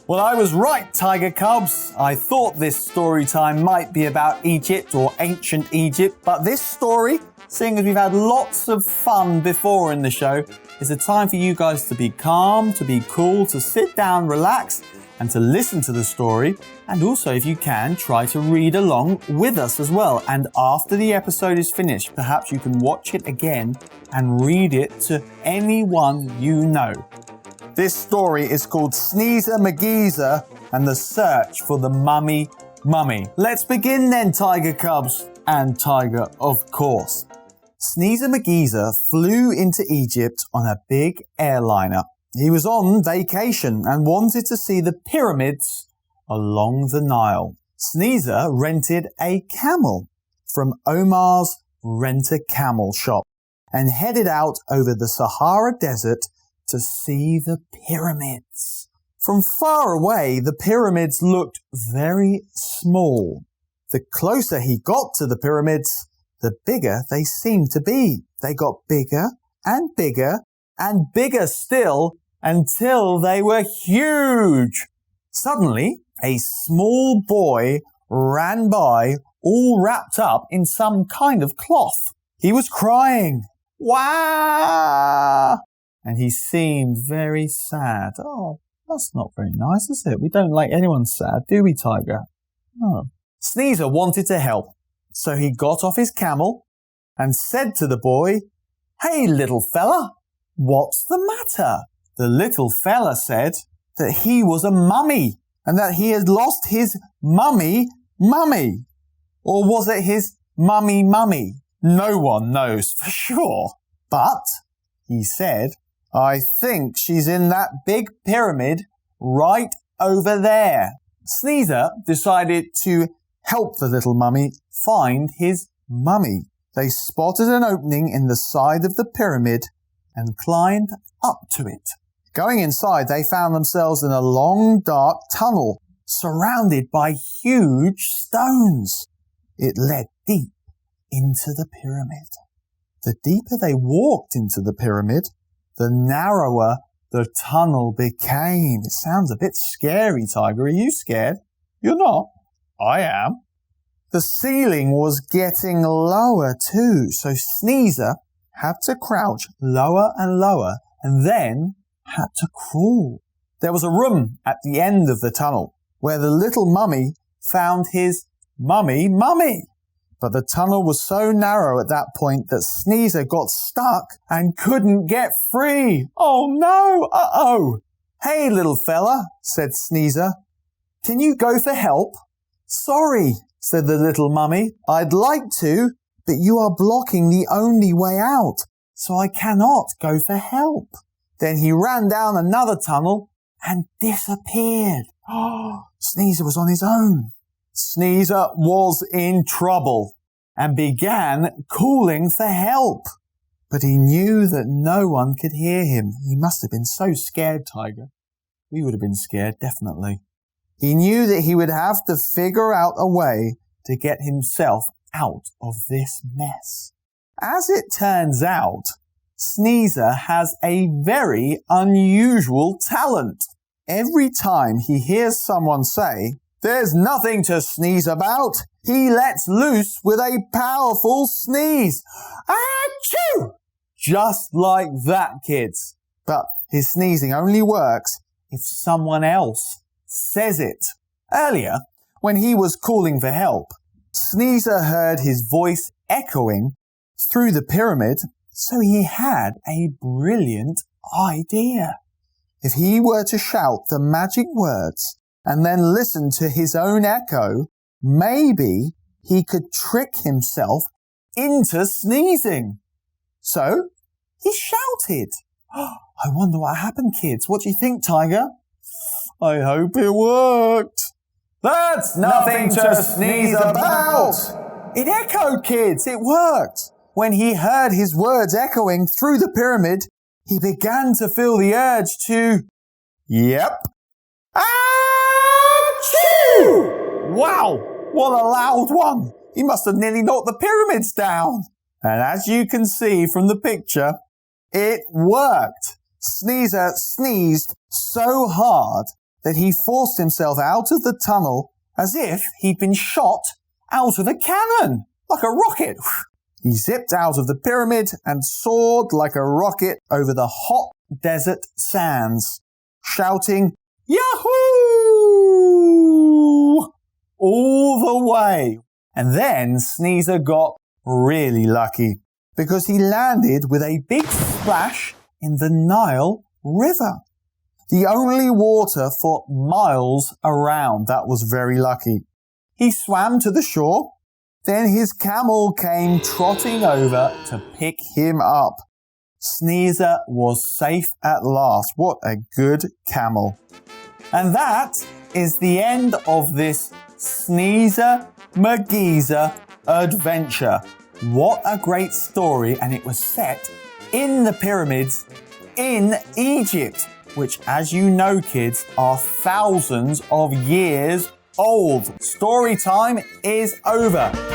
Well, I was right, Tiger Cubs. I thought this story time might be about Egypt or ancient Egypt, but this story, seeing as we've had lots of fun before in the show, is a time for you guys to be calm, to be cool, to sit down, relax, and to listen to the story. And also, if you can, try to read along with us as well. And after the episode is finished, perhaps you can watch it again and read it to anyone you know. This story is called Sneezer McGeezer and the Search for the Mummy. Let's begin then, Tiger Cubs. And Tiger, of course. Sneezer McGeezer flew into Egypt on a big airliner. He was on vacation and wanted to see the pyramids along the Nile. Sneezer rented a camel from Omar's Rent-A-Camel shop and headed out over the Sahara Desert to see the pyramids. From far away, the pyramids looked very small. The closer he got to the pyramids, the bigger they seemed to be. They got bigger and bigger and bigger still until they were huge. Suddenly, a small boy ran by, all wrapped up in some kind of cloth. He was crying. Wah! And he seemed very sad. Oh, that's not very nice, is it? We don't like anyone sad, do we, Tiger? No. Sneezer wanted to help, so he got off his camel and said to the boy, "Hey, little fella, what's the matter?" The little fella said that he was a mummy and that he had lost his mummy. Or was it his mummy? No one knows for sure. But, he said, I think she's in that big pyramid right over there. Sneezer decided to help the little mummy find his mummy. They spotted an opening in the side of the pyramid and climbed up to it. Going inside, they found themselves in a long, dark tunnel surrounded by huge stones. It led deep into the pyramid. The deeper they walked into the pyramid, the narrower the tunnel became. It sounds a bit scary, Tiger. Are you scared? You're not? I am. The ceiling was getting lower too, so Sneezer had to crouch lower and lower and then had to crawl. There was a room at the end of the tunnel where the little mummy found his mummy. But the tunnel was so narrow at that point that Sneezer got stuck and couldn't get free. Oh no! Uh-oh! Hey, little fella, said Sneezer. Can you go for help? Sorry, said the little mummy. I'd like to, but you are blocking the only way out, so I cannot go for help. Then he ran down another tunnel and disappeared. Sneezer was on his own. Sneezer was in trouble and began calling for help. But he knew that no one could hear him. He must have been so scared, Tiger. We would have been scared, definitely. He knew that he would have to figure out a way to get himself out of this mess. As it turns out, Sneezer has a very unusual talent. Every time he hears someone say, "There's nothing to sneeze about," he lets loose with a powerful sneeze. Achoo! Just like that, kids. But his sneezing only works if someone else says it. Earlier, when he was calling for help, Sneezer heard his voice echoing through the pyramid, so he had a brilliant idea. If he were to shout the magic words and then listen to his own echo, maybe he could trick himself into sneezing. So he shouted. I wonder what happened, kids. What do you think, Tiger? I hope it worked. That's nothing to sneeze about. It echoed, kids. It worked. When he heard his words echoing through the pyramid, he began to feel the urge to, Achoo! Wow, what a loud one. He must have nearly knocked the pyramids down. And as you can see from the picture, it worked. Sneezer sneezed so hard that he forced himself out of the tunnel as if he'd been shot out of a cannon, like a rocket. He zipped out of the pyramid and soared like a rocket over the hot desert sands, shouting, Yahoo! All the way. And then Sneezer got really lucky because he landed with a big splash in the Nile River. The only water for miles around. That was very lucky. He swam to the shore. Then his camel came trotting over to pick him up. Sneezer was safe at last. What a good camel. And that is the end of this Sneezer McGeezer adventure. What a great story, and it was set in the pyramids in Egypt, which, as you know, kids, are thousands of years old. Story time is over.